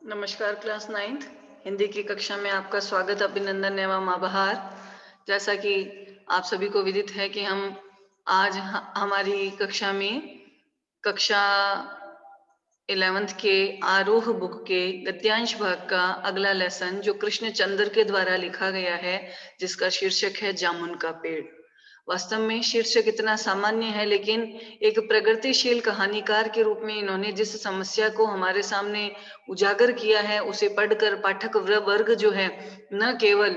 नमस्कार class 9th Hindi की कक्षा में आपका स्वागत, अभिनंदन एवं आभार। जैसा कि आप सभी को विदित है कि हम आज हमारी कक्षा में कक्षा 11th के आरोह बुक के गद्यांश भाग का अगला लेसन जो कृष्ण चंद्र के द्वारा लिखा गया है, जिसका शीर्षक है जामुन का पेड़। वास्तव में शीर्षक इतना सामान्य है, लेकिन एक प्रगतिशील कहानीकार के रूप में इन्होंने जिस समस्या को हमारे सामने उजागर किया है, उसे पढ़कर पाठक वर्ग जो है न केवल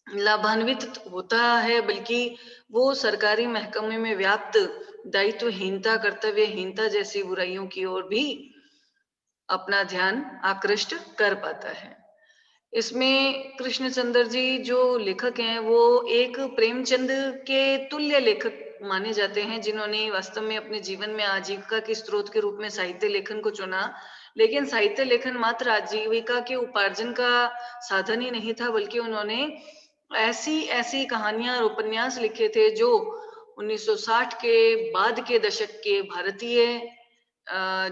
लाभान्वित होता है, बल्कि वो सरकारी महकमे में व्याप्त दायित्वहीनता, कर्तव्यहीनता जैसी बुराइयों की ओर भी अपना ध्यान आकृष्ट कर पाता है। इसमें कृष्णचंद्र जी जो लेखक हैं, वो एक प्रेमचंद के तुल्य लेखक माने जाते हैं, जिन्होंने वास्तव में अपने जीवन में आजीविका के स्रोत के रूप में साहित्य लेखन को चुना। लेकिन साहित्य लेखन मात्र आजीविका के उपार्जन का साधन ही नहीं था, बल्कि उन्होंने ऐसी ऐसी कहानियां और उपन्यास लिखे थे जो 1960 के बाद के दशक के भारतीय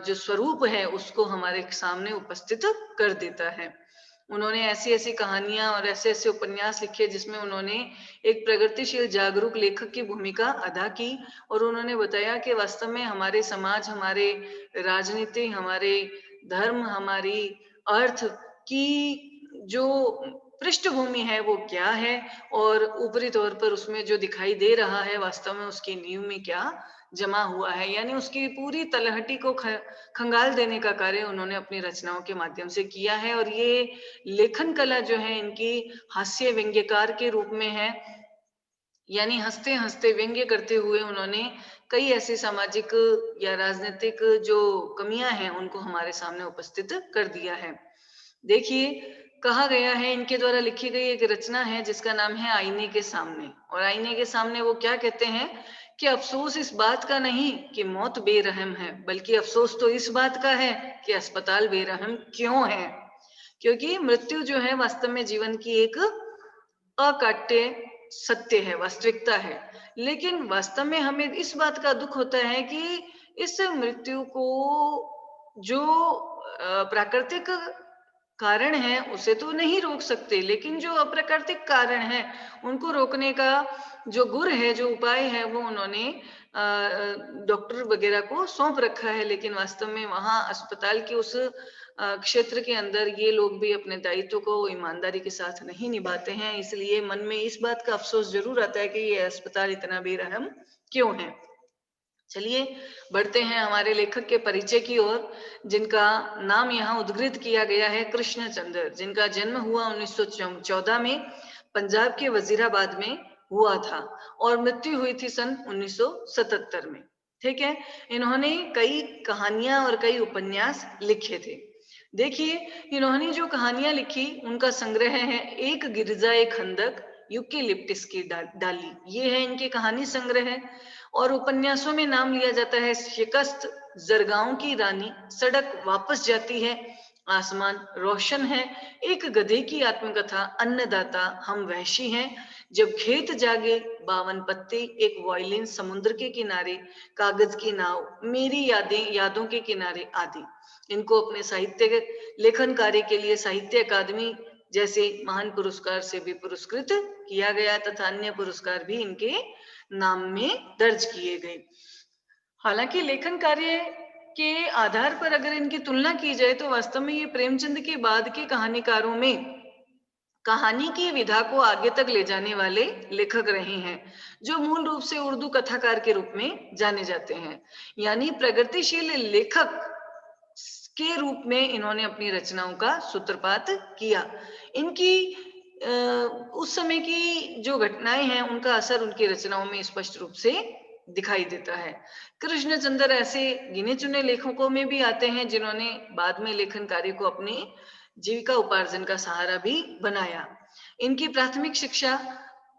जो स्वरूप है उसको हमारे सामने उपस्थित कर देता है। उन्होंने ऐसी-ऐसी कहानियाँ और ऐसे-ऐसे उपन्यास लिखे जिसमें उन्होंने एक प्रगतिशील जागरूक लेखक की भूमिका अदा की, और उन्होंने बताया कि वास्तव में हमारे समाज, हमारे राजनीति, हमारे धर्म, हमारी अर्थ की जो पृष्ठभूमि है वो क्या है, और ऊपरी तौर पर उसमें जो दिखाई दे रहा है वास्तव में उसकी नींव में क्या जमा हुआ है। यानी उसकी पूरी तलहटी को खंगाल देने का कार्य उन्होंने अपनी रचनाओं के माध्यम से किया है। और ये लेखन कला जो है इनकी हास्य व्यंग्यकार के रूप में है, यानी हंसते-हंसते व्यंग्य करते हुए उन्होंने कई ऐसी सामाजिक या राजनीतिक जो कमियां हैं उनको हमारे सामने उपस्थित कर दिया है। देखिए, कहा गया है, इनके द्वारा लिखी गई एक रचना है जिसका नाम है आईने के सामने। और आईने के सामने वो क्या कहते हैं कि अफसोस इस बात का नहीं कि मौत बेरहम है, बल्कि अफसोस तो इस बात का है कि अस्पताल बेरहम क्यों है। क्योंकि मृत्यु जो है वास्तव में जीवन की एक अकाट्य सत्य है, वास्तविकता है। लेकिन वास्तव में हमें इस बात का दुःख होता है कि इस मृत्यु को जो प्राकृतिक कारण है उसे तो नहीं रोक सकते, लेकिन जो अप्राकृतिक कारण है उनको रोकने का जो गुर है, जो उपाय है, वो उन्होंने डॉक्टर वगैरह को सौंप रखा है। लेकिन वास्तव में वहाँ अस्पताल के उस क्षेत्र के अंदर ये लोग भी अपने दायित्व को ईमानदारी के साथ नहीं निभाते हैं। इसलिए मन में इस बात का अफसोस ज़रूर आता है कि ये अस्पताल इतना बेरहम क्यों है। चलिए बढ़ते हैं हमारे लेखक के परिचय की ओर, जिनका नाम यहाँ उद्धृत किया गया है कृष्णचंद्र, जिनका जन्म हुआ 1914 में पंजाब के वजीराबाद में हुआ था, और मृत्यु हुई थी सन 1977 में। ठीक है। इन्होंने कई कहानियां और कई उपन्यास लिखे थे। देखिए, इन्होंने जो कहानियां लिखी उनका संग्रह है एक गिरजा एक खंदक, यूकेलिप्टिस की डाली, ये है इनके कहानी संग्रह है। और उपन्यासों में नाम लिया जाता है शिकस्त, जरगांव की रानी, सड़क वापस जाती है, आसमान रोशन है, एक गधे की आत्मकथा, अन्नदाता, हम वहशी हैं, जब खेत जागे, 52 पत्ते, एक वायलिन, समुद्र के किनारे, कागज की नाव, मेरी यादें, यादों के किनारे आदि। इनको अपने साहित्य लेखन कार्य के लिए साहित्य अकादमी जैसे महान पुरस्कार से भी पुरस्कृत किया गया, तथा अन्य पुरस्कार भी इनके नाम में दर्ज किए गए। हालांकि लेखन कार्य के आधार पर अगर इनकी तुलना की जाए तो वास्तव में ये प्रेमचंद के बाद के कहानीकारों में कहानी की विधा को आगे तक ले जाने वाले लेखक रहे हैं, जो मूल रूप से उर्दू कथाकार के रूप में जाने जाते हैं। यानी प्रगतिशील लेखक के रूप में इन्होंने अपनी रचनाओं का सूत्रपात किया। इनकी उस समय की जो घटनाएं हैं उनका असर उनकी रचनाओं में स्पष्ट रूप से दिखाई देता है। कृष्णचंद्र ऐसे गिने चुने लेखकों में भी आते हैं जिन्होंने बाद में लेखन कार्य को अपनी जीविका उपार्जन का सहारा भी बनाया। इनकी प्राथमिक शिक्षा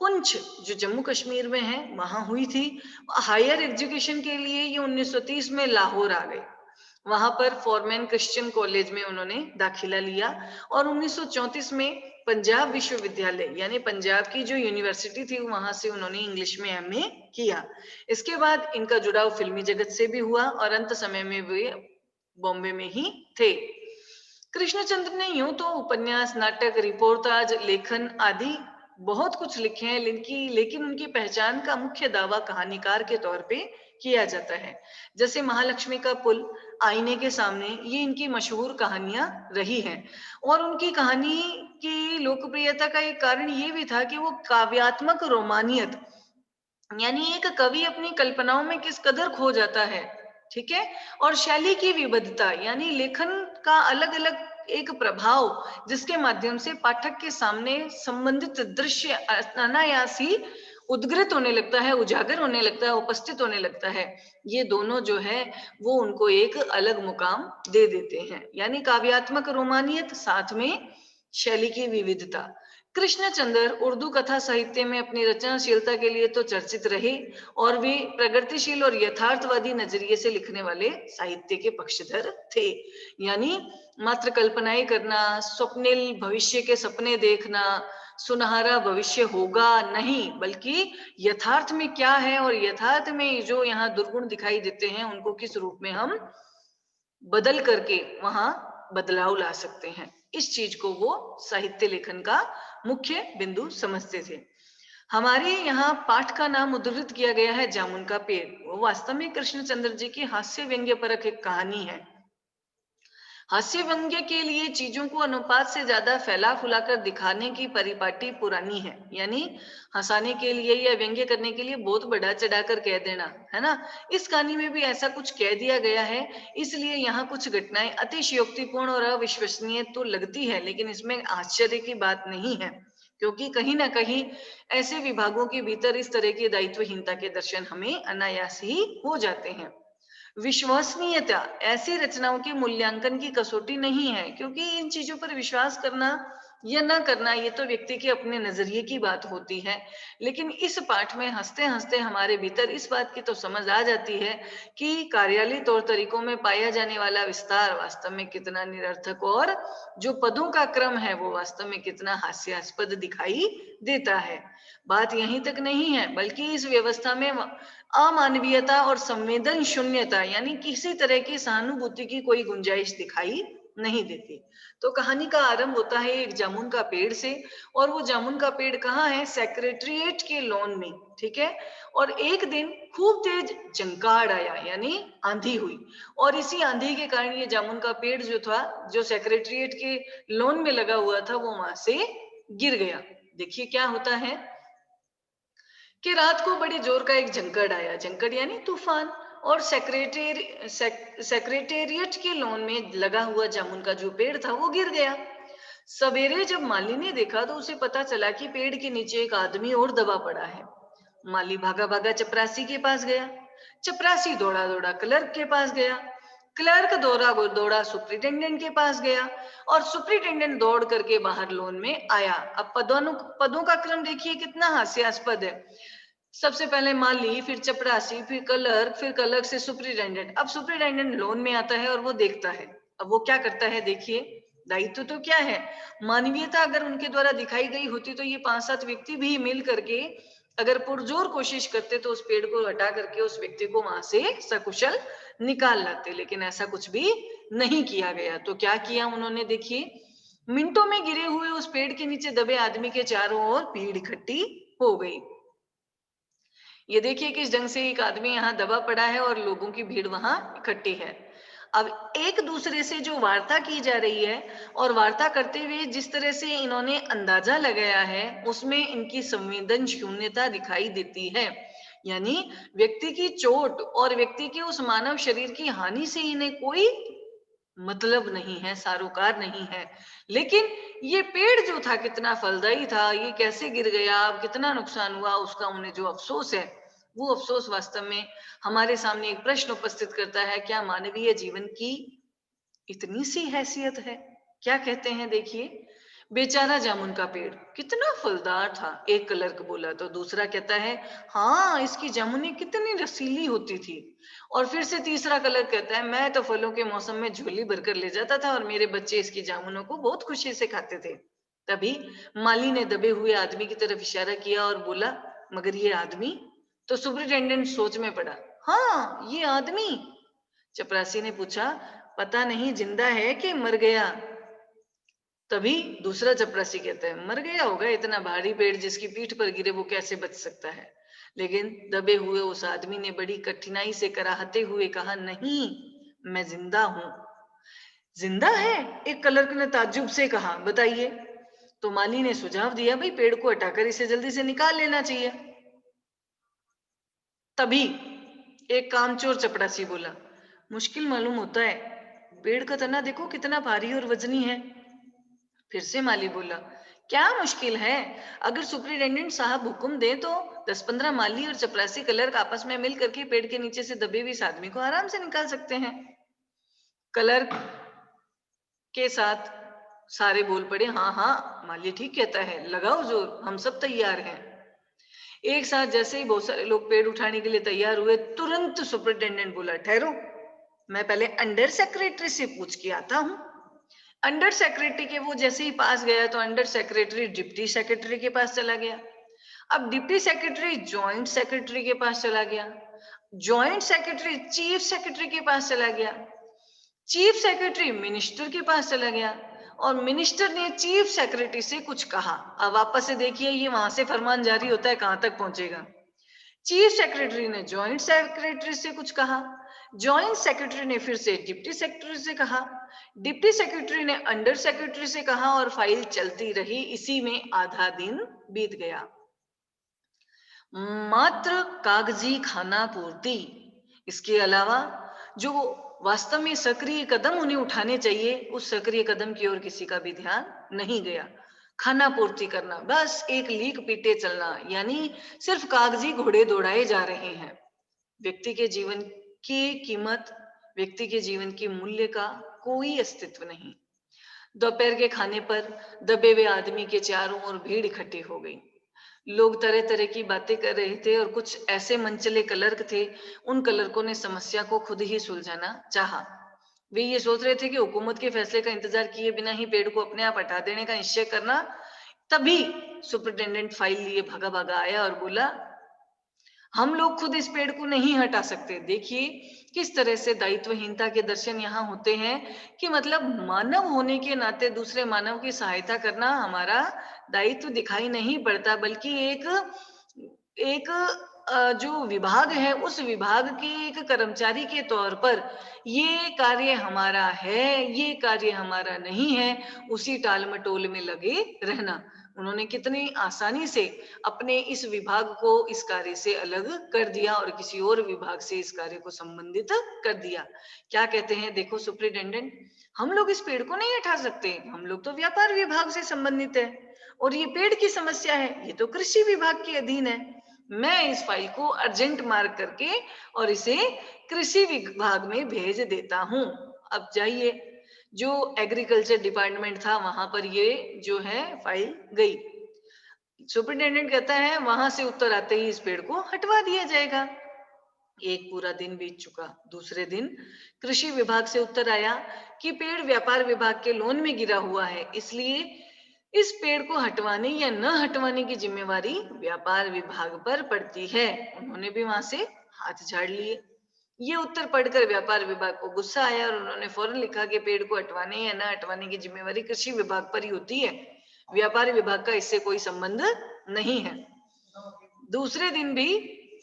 पुंछ जो जम्मू कश्मीर में है वहां हुई थी। हायर एजुकेशन के लिए ये 1930 में लाहौर आ गए। वहां पर फॉरमैन क्रिश्चियन कॉलेज में उन्होंने दाखिला लिया, और 1934 में पंजाब विश्वविद्यालय यानी पंजाब की जो यूनिवर्सिटी थी वहां से उन्होंने इंग्लिश में एमए किया। इसके बाद इनका जुड़ाव फिल्मी जगत से भी हुआ, और अंत समय में वे बॉम्बे में ही थे। कृष्णचंद्र ने यूं तो उपन्यास, नाटक, रिपोर्टाज, लेखन आदि बहुत कुछ लिखे हैं, लेकिन उनकी पहचान का मुख्य दावा कहानीकार के तौर पे किया जाता है। जैसे महालक्ष्मी का पुल, आईने के सामने, ये इनकी मशहूर कहानियां रही हैं। और उनकी कहानी की लोकप्रियता का एक कारण ये भी था कि वो काव्यात्मक रोमानियत, यानी एक कवि अपनी कल्पनाओं में किस कदर खो जाता है, ठीक है, और शैली की विविधता, यानी लेखन का अलग अलग एक प्रभाव, जिसके माध्यम से पाठक के सामने संबंधित दृश्य अनायास ही उद्गृत होने लगता है, उजागर होने लगता है, उपस्थित होने लगता है। ये दोनों जो है वो उनको एक अलग मुकाम दे देते हैं, यानी काव्यात्मक रोमानियत, साथ में शैली की विविधता। कृष्णचंद्र उर्दू कथा साहित्य में अपनी रचनाशीलता के लिए तो चर्चित रहे, और वे प्रगतिशील और यथार्थवादी नजरिए से लिखने वाले साहित्य के पक्षधर थे। यानी मात्र कल्पनाएं करना, स्वप्निल भविष्य के सपने देखना, सुनहरा भविष्य होगा नहीं, बल्कि यथार्थ में क्या है और यथार्थ में जो यहाँ दुर्गुण दिखाई देते हैं उनको किस रूप में हम बदल करके वहां बदलाव ला सकते हैं, इस चीज को वो साहित्य लेखन का मुख्य बिंदु समझते थे। हमारे यहाँ पाठ का नाम उद्धृत किया गया है जामुन का पेड़। वो वास्तव में कृष्णचंद्र जी की हास्य व्यंग्य परक एक कहानी है। हास्य व्यंग्य के लिए चीजों को अनुपात से ज्यादा फैला फुलाकर दिखाने की परिपाटी पुरानी है, यानी हंसाने के लिए या व्यंग्य करने के लिए बहुत बढ़ा चढ़ाकर कह देना, है ना। इस कहानी में भी ऐसा कुछ कह दिया गया है, इसलिए यहाँ कुछ घटनाएं अतिशयोक्तिपूर्ण और अविश्वसनीय तो लगती है, लेकिन इसमें आश्चर्य की बात नहीं है, क्योंकि कहीं ना कहीं ऐसे विभागों के भीतर इस तरह की दायित्वहीनता के दर्शन हमें अनायास ही हो जाते हैं। विश्वसनीयता ऐसी रचनाओं के मूल्यांकन की कसौटी नहीं है, क्योंकि इन चीजों पर विश्वास करना या ना करना ये तो व्यक्ति के अपने नजरिए की बात होती है। लेकिन इस पाठ में हंसते हंसते हमारे भीतर इस बात की तो समझ आ जाती है कि कार्यालय तौर तरीकों में पाया जाने वाला विस्तार वास्तव में कितना निरर्थक, और जो पदों का क्रम है वो वास्तव में कितना हास्यास्पद दिखाई देता है। बात यहीं तक नहीं है, बल्कि इस व्यवस्था में अमानवीयता और संवेदन शून्यता, यानी किसी तरह की सहानुभूति की कोई गुंजाइश दिखाई नहीं देती। तो कहानी का आरंभ होता है एक जामुन का पेड़ से, और वो जामुन का पेड़ कहाँ है? सेक्रेटरिएट के लॉन में, ठीक है। और एक दिन खूब तेज जंकार आया, यानी आंधी हुई, और इसी आंधी के कारण ये जामुन का पेड़ जो था, जो सेक्रेटरिएट के लॉन में लगा हुआ था, वो वहां से गिर गया। देखिए क्या होता है कि रात को बड़ी जोर का एक झंकड़ आया, झंकड़ यानी तूफान, और सेक्रेटेरिएट के लॉन में लगा हुआ जामुन का जो पेड़ था वो गिर गया। सवेरे जब माली ने देखा तो उसे पता चला कि पेड़ के नीचे एक आदमी और दबा पड़ा है। माली भागा भागा चपरासी के पास गया, चपरासी दौड़ा दौड़ा क्लर्क के पास गया, क्लर्क दौड़ा दौड़ा सुप्रिंटेंडेंट के पास गया, और सुप्रिंटेंडेंट दौड़ करके बाहर लोन में आया। अब पदों का क्रम देखिए कितना हास्यास्पद है। सबसे पहले माली, फिर चपरासी, फिर क्लर्क से सुप्रिंटेंडेंट। अब सुप्रिंटेंडेंट लोन में आता है और वो देखता है। अब वो क्या करता है देखिए, दायित्व तो क्या है, मानवीयता अगर उनके द्वारा दिखाई गई होती तो ये 5-7 व्यक्ति भी मिल करके अगर पुरजोर कोशिश करते तो उस पेड़ को हटा करके उस व्यक्ति को वहां से सकुशल निकाल लाते, लेकिन ऐसा कुछ भी नहीं किया गया। तो क्या किया उन्होंने देखिए, मिनटों में गिरे हुए उस पेड़ के नीचे दबे आदमी के चारों ओर भीड़ इकट्ठी हो गई। ये देखिए किस ढंग से एक आदमी यहाँ दबा पड़ा है और लोगों की भीड़ वहां इकट्ठी है। अब एक दूसरे से जो वार्ता की जा रही है, और वार्ता करते हुए जिस तरह से इन्होंने अंदाजा लगाया है, उसमें इनकी संवेदन शून्यता दिखाई देती है। यानी व्यक्ति की चोट और व्यक्ति के उस मानव शरीर की हानि से इन्हें कोई मतलब नहीं है, सारोकार नहीं है। लेकिन ये पेड़ जो था कितना फलदायी था, ये कैसे गिर गया, अब कितना नुकसान हुआ, उसका उन्हें जो अफसोस है, वो अफसोस वास्तव में हमारे सामने एक प्रश्न उपस्थित करता है, क्या मानवीय जीवन की इतनी सी हैसियत है? क्या कहते हैं देखिए, बेचारा जामुन का पेड़ कितना फलदार था, एक क्लर्क बोला, तो दूसरा कहता है हाँ इसकी जामुनी कितनी रसीली होती थी। और फिर से तीसरा क्लर्क कहता है मैं तो फलों के मौसम में झोली भरकर ले जाता था और मेरे बच्चे इसकी जामुनों को बहुत खुशी से खाते थे। तभी माली ने दबे हुए आदमी की तरफ इशारा किया और बोला मगर ये आदमी? तो सुपरिटेंडेंट सोच में पड़ा। हाँ ये आदमी। चपरासी ने पूछा पता नहीं जिंदा है कि मर गया? तभी दूसरा चपरासी कहता है, मर गया होगा, इतना भारी पेड़ जिसकी पीठ पर गिरे वो कैसे बच सकता है। लेकिन दबे हुए उस आदमी ने बड़ी कठिनाई से कराहते हुए कहा, नहीं, मैं जिंदा हूं। जिंदा है? एक क्लर्क ने ताज्जुब से कहा, बताइए। तो माली ने सुझाव दिया, भाई पेड़ को हटाकर इसे जल्दी से निकाल लेना चाहिए। तभी एक कामचोर चपड़ासी बोला, मुश्किल मालूम होता है, पेड़ का तना देखो कितना भारी और वजनी है। फिर से माली बोला, क्या मुश्किल है, अगर सुपरिटेंडेंट साहब हुक्म दे तो 10-15 माली और चपरासी क्लर्क आपस में मिल करके पेड़ के नीचे से दबे हुए इस आदमी को आराम से निकाल सकते हैं। क्लर्क के साथ सारे बोल पड़े, हाँ हाँ, माली ठीक कहता है, लगाओ जोर, हम सब तैयार हैं। एक साथ जैसे ही बहुत सारे लोग पेड़ उठाने के लिए तैयार हुए, तुरंत सुपरिटेंडेंट बोला, ठहरो, मैं पहले अंडर सेक्रेटरी से पूछ के आता हूं। अंडर सेक्रेटरी के वो जैसे ही पास गया तो अंडर सेक्रेटरी डिप्टी सेक्रेटरी के पास चला गया। अब डिप्टी सेक्रेटरी जॉइंट सेक्रेटरी के पास चला गया, जॉइंट सेक्रेटरी चीफ सेक्रेटरी के पास चला गया, चीफ सेक्रेटरी मिनिस्टर के पास चला गया और मिनिस्टर ने चीफ सेक्रेटरी से कुछ कहा। अब वापस से देखिए ये वहां से फरमान जारी होता है, कहां तक पहुंचेगा। चीफ सेक्रेटरी ने जॉइंट सेक्रेटरी से कुछ कहा, जॉइंट सेक्रेटरी ने फिर से डिप्टी सेक्रेटरी से कहा, डिप्टी सेक्रेटरी ने अंडर सेक्रेटरी से कहा और फाइल चलती रही। इसी में आधा दिन बीत गया। मात्र कागजी खाना पूर्ति, इसके अलावा जो वास्तव में सक्रिय कदम उन्हें उठाने चाहिए, उस सक्रिय कदम की ओर किसी का भी ध्यान नहीं गया। खाना पूर्ति करना, बस एक लीक पीटे चलना, यानी सिर्फ कागजी घोड़े दौड़ाए जा रहे हैं। व्यक्ति के जीवन की कीमत, व्यक्ति के जीवन की मूल्य का कोई अस्तित्व नहीं। दोपहर के खाने पर दबे हुए आदमी के चारों ओर भीड़ इकट्ठी हो गई। लोग तरह तरह की बातें कर रहे थे और कुछ ऐसे मनचले क्लर्क थे, उन क्लर्कों ने समस्या को खुद ही सुलझाना चाहा। वे ये सोच रहे थे कि हुकूमत के फैसले का इंतजार किए बिना ही पेड़ को अपने आप हटा देने का निश्चय करना। तभी सुपरिटेंडेंट फाइल लिए भागा भागा आया और बोला, हम लोग खुद इस पेड़ को नहीं हटा सकते। देखिए किस तरह से दायित्वहीनता के दर्शन यहाँ होते हैं, कि मतलब मानव होने के नाते दूसरे मानव की सहायता करना हमारा दायित्व दिखाई नहीं पड़ता, बल्कि एक एक जो विभाग है उस विभाग के एक कर्मचारी के तौर पर ये कार्य हमारा है, ये कार्य हमारा नहीं है, उसी टाल मटोल में लगे रहना। उन्होंने कितनी आसानी से अपने इस विभाग को इस कार्य से अलग कर दिया और किसी और विभाग से इस कार्य को संबंधित कर दिया। क्या कहते हैं, देखो सुपरिटेंडेंट, हम लोग इस पेड़ को नहीं हटा सकते, हम लोग तो व्यापार विभाग से संबंधित है, और ये पेड़ की समस्या है, ये तो कृषि विभाग के अधीन है। मैं इस फाइल को अर्जेंट मार्क करके और इसे कृषि विभाग में भेज देता हूं। अब जाइए, जो एग्रीकल्चर डिपार्टमेंट था वहां पर ये जो है फाइल गई। सुपरिटेंडेंट कहता है वहां से उत्तर आते ही इस पेड़ को हटवा दिया जाएगा। एक पूरा दिन बीत चुका। दूसरे दिन कृषि विभाग से उत्तर आया कि पेड़ व्यापार विभाग के लोन में गिरा हुआ है, इसलिए इस पेड़ को हटवाने या न हटवाने की जिम्मेवारी व्यापार विभाग पर पड़ती है। उन्होंने भी वहां से हाथ झाड़ लिए। ये उत्तर पढ़कर व्यापार विभाग को गुस्सा आया और उन्होंने फौरन लिखा कि पेड़ को हटवाने या न हटवाने की जिम्मेवारी कृषि विभाग पर ही होती है, व्यापार विभाग का इससे कोई संबंध नहीं है। दूसरे दिन भी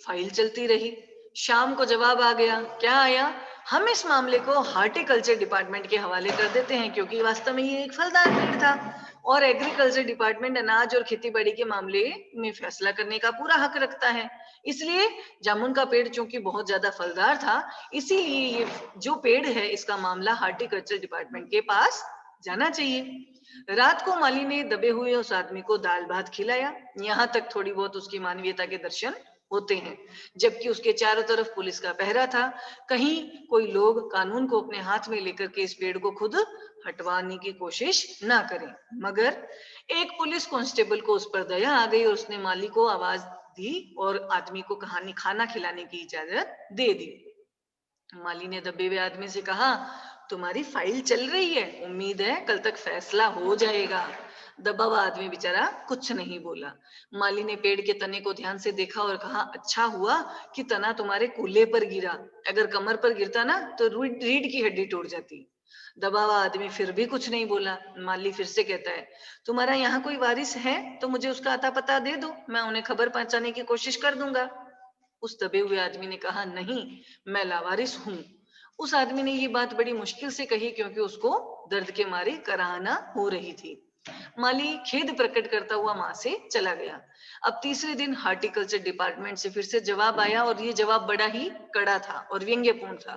फाइल चलती रही। शाम को जवाब आ गया। क्या आया, हम इस मामले को हार्टिकल्चर डिपार्टमेंट के हवाले कर देते हैं, क्योंकि वास्तव में ये एक फलदार पेड़ था और एग्रीकल्चर डिपार्टमेंट अनाज और खेतीबाड़ी के मामले में फैसला करने का पूरा हक रखता है। इसलिए जामुन का पेड़ चूंकि बहुत ज्यादा फलदार था, इसीलिए ये जो पेड़ है इसका मामला हार्टिकल्चर डिपार्टमेंट के पास जाना चाहिए। रात को माली ने दबे हुए उस आदमी को दाल भात खिलाया। यहाँ तक थोड़ी बहुत उसकी मानवीयता के दर्शन होते हैं, जबकि उसके चारों तरफ पुलिस का पहरा था। कहीं कोई लोग कानून को अपने हाथ में लेकर के इस पेड़ को खुद हटवाने की कोशिश ना करें। मगर एक पुलिस कांस्टेबल को उस पर दया आ गई और उसने माली को आवाज दी और आदमी को कहानी खाना खिलाने की इजाजत दे दी। माली ने दबे हुए आदमी से कहा, तुम्हारी फाइल चल रही है, उम्मीद है कल तक फैसला हो जाएगा। दबा हुआ आदमी बेचारा कुछ नहीं बोला। माली ने पेड़ के तने को ध्यान से देखा और कहा, अच्छा हुआ कि तना तुम्हारे कूल्हे पर गिरा, अगर कमर पर गिरता ना तो रीढ़ की हड्डी टूट जाती। दबा हुआ आदमी फिर भी कुछ नहीं बोला। माली फिर से कहता है, तुम्हारा यहाँ कोई वारिस है तो मुझे उसका अता पता दे दो, मैं उन्हें खबर पहुंचाने की कोशिश कर दूंगा। उस दबे हुए आदमी ने कहा, नहीं, मैं लावारिस हूं। उस आदमी ने ये बात बड़ी मुश्किल से कही क्योंकि उसको दर्द के मारे कराहना हो रही थी। माली खेद प्रकट करता हुआ वहां से चला गया। अब तीसरे दिन हार्टिकल्चर डिपार्टमेंट से फिर से जवाब आया और ये जवाब बड़ा ही कड़ा था और व्यंग्यपूर्ण था।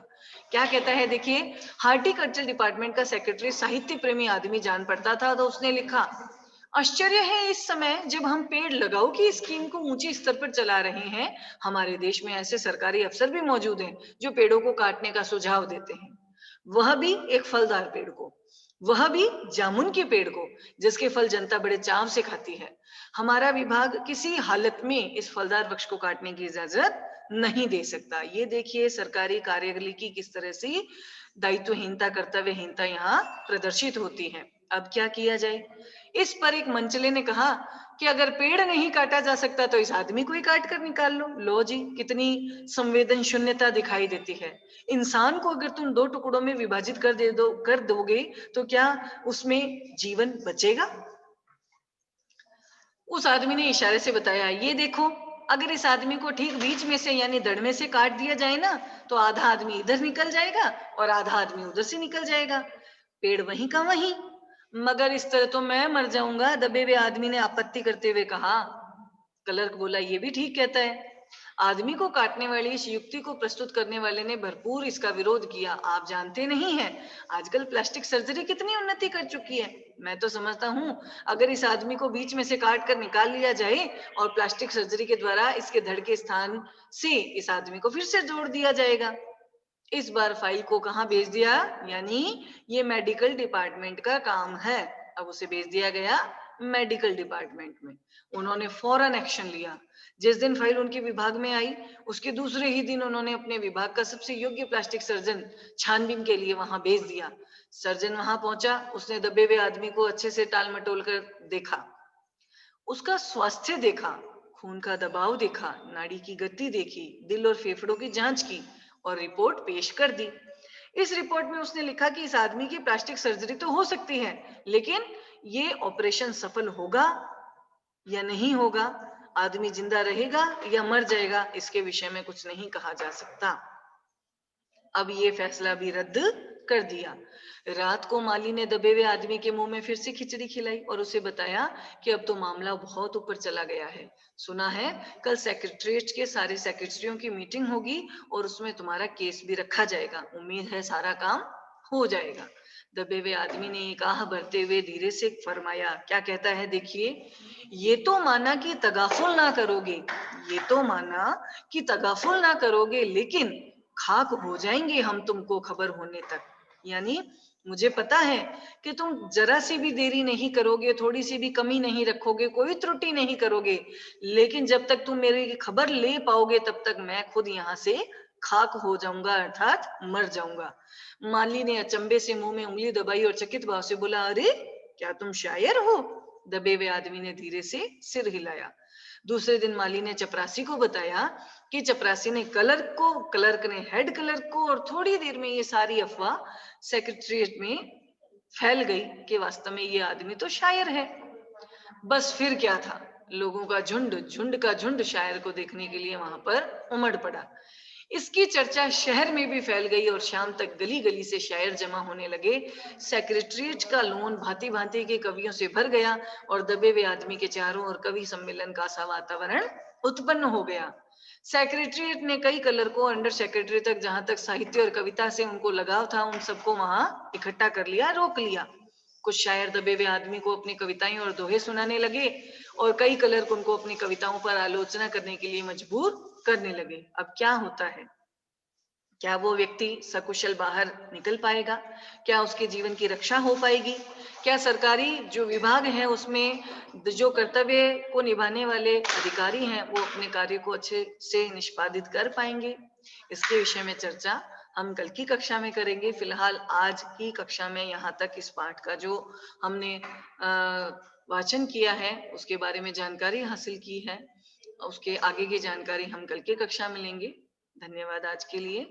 क्या कहता है देखिए, हार्टिकल्चर डिपार्टमेंट का सेक्रेटरी साहित्य प्रेमी आदमी जान पड़ता था, तो उसने लिखा, आश्चर्य है इस समय जब हम पेड़ लगाओ की स्कीम को ऊंचे स्तर पर चला रहे हैं, हमारे देश में ऐसे सरकारी अफसर भी मौजूद हैं जो पेड़ों को काटने का सुझाव देते हैं, वह भी एक फलदार पेड़ को, वह भी जामुन के पेड़ को, जिसके फल जनता बड़े चाव से खाती है। हमारा विभाग किसी हालत में इस फलदार वृक्ष को काटने की इजाजत नहीं दे सकता। ये देखिए सरकारी कार्यशैली की किस तरह से दायित्वहीनता, कर्तव्यहीनता यहाँ प्रदर्शित होती है। अब क्या किया जाए? इस पर एक मंचले ने कहा कि अगर पेड़ नहीं काटा जा सकता तो इस आदमी को ही काट कर निकाल लो। लो जी, कितनी संवेदन शून्यता दिखाई देती है। इंसान को अगर तुम दो टुकड़ों में विभाजित कर दोगे तो क्या उसमें जीवन बचेगा? उस आदमी ने इशारे से बताया, ये देखो, अगर इस आदमी को ठीक बीच में से यानी धड़ में से काट दिया जाए ना, तो आधा आदमी इधर निकल जाएगा और आधा आदमी उधर से निकल जाएगा, पेड़ वहीं का वहीं। मगर इस तरह तो मैं मर जाऊंगा, दबे हुए आदमी ने आपत्ति करते हुए कहा। क्लर्क बोला, ये भी ठीक कहता है। आदमी को काटने वाली इस युक्ति को प्रस्तुत करने वाले ने भरपूर इसका विरोध किया। आप जानते नहीं हैं, आजकल प्लास्टिक सर्जरी कितनी उन्नति कर चुकी है। मैं तो समझता हूँ अगर इस आदमी को बीच में से काट कर निकाल लिया जाए और प्लास्टिक सर्जरी के द्वारा इसके धड़ के स्थान से इस आदमी को फिर से जोड़ दिया जाएगा। इस बार फाइल को कहाँ भेज दिया, यानी ये मेडिकल डिपार्टमेंट का काम है। अब उसे भेज दिया गया मेडिकल डिपार्टमेंट में। उन्होंने फौरन एक्शन लिया। जिस दिन फाइल उनके विभाग में आई, उसके दूसरे ही दिन उन्होंने अपने विभाग का सबसे योग्य प्लास्टिक सर्जन छानबीन के लिए वहां भेज दिया। सर्जन वहां पहुंचा, उसने दबे हुए आदमी को अच्छे से टाल मटोल कर देखा, उसका स्वास्थ्य देखा, खून का दबाव देखा, नाड़ी की गति देखी, दिल और फेफड़ों की जांच की और रिपोर्ट पेश कर दी। इस रिपोर्ट में उसने लिखा कि इस आदमी की प्लास्टिक सर्जरी तो हो सकती है, लेकिन ये ऑपरेशन सफल होगा या नहीं होगा, आदमी जिंदा रहेगा या मर जाएगा, इसके विषय में कुछ नहीं कहा जा सकता। अब ये फैसला भी रद्द कर दिया। रात को माली ने दबे हुए आदमी के मुंह में फिर से खिचड़ी खिलाई और उसे बताया कि अब तो मामला बहुत ऊपर चला गया है। सुना है कल सेक्रेटरीट के सारे सेक्रेटरियों की मीटिंग होगी और उसमें तुम्हारा केस भी रखा जाएगा। उम्मीद है सारा काम हो जाएगा। दबे हुए आदमी ने एक आह भरते हुए धीरे से फरमाया, क्या कहता है देखिए, ये तो माना कि तगाफुल ना करोगे, ये तो माना कि तगाफुल ना करोगे, लेकिन खाक हो जाएंगे हम तुमको खबर होने तक। यानी मुझे पता है कि तुम जरा सी भी देरी नहीं करोगे, थोड़ी सी भी कमी नहीं रखोगे, कोई त्रुटि नहीं करोगे, लेकिन जब तक तुम मेरी खबर ले पाओगे तब तक मैं खुद यहाँ से खाक हो जाऊंगा, अर्थात मर जाऊंगा। माली ने अचंबे से मुंह में उंगली दबाई और चकित भाव से बोला, अरे क्या तुम शायर हो? दबे हुए आदमी ने धीरे से सिर हिलाया। दूसरे दिन माली ने चपरासी को बताया कि चपरासी ने क्लर्क ने हेड क्लर्क को, और थोड़ी देर में ये सारी अफवाह सेक्रेटरीट में फैल गई कि वास्तव में ये आदमी तो शायर है। बस फिर क्या था, लोगों का झुंड, झुंड का झुंड शायर को देखने के लिए वहां पर उमड़ पड़ा। इसकी चर्चा शहर में भी फैल गई और शाम तक गली गली से शायर जमा होने लगे। सेक्रेटरीट का लॉन भांति भांति के कवियों से भर गया और दबे हुए आदमी के चारों ओर कवि सम्मेलन का सा वातावरण उत्पन्न हो गया। सेक्रेटरीट ने कई कलर को अंडर सेक्रेटरी तक, जहां तक साहित्य और कविता से उनको लगाव था, उन सबको वहां इकट्ठा कर लिया, रोक लिया। कुछ शायर दबे हुए आदमी को अपनी कविताएं और दोहे सुनाने लगे और कई क्लर्क उनको अपनी कविताओं पर आलोचना करने के लिए मजबूर करने लगे। अब क्या होता है, क्या वो व्यक्ति सकुशल बाहर निकल पाएगा? क्या उसके जीवन की रक्षा हो पाएगी? क्या सरकारी जो विभाग है उसमें जो कर्तव्य को निभाने वाले अधिकारी हैं वो अपने कार्य को अच्छे से निष्पादित कर पाएंगे? इसके विषय में चर्चा हम कल की कक्षा में करेंगे। फिलहाल आज की कक्षा में यहाँ तक इस पाठ का जो हमने वाचन किया है उसके बारे में जानकारी हासिल की है। उसके आगे की जानकारी हम कल की कक्षा में लेंगे। धन्यवाद आज के लिए।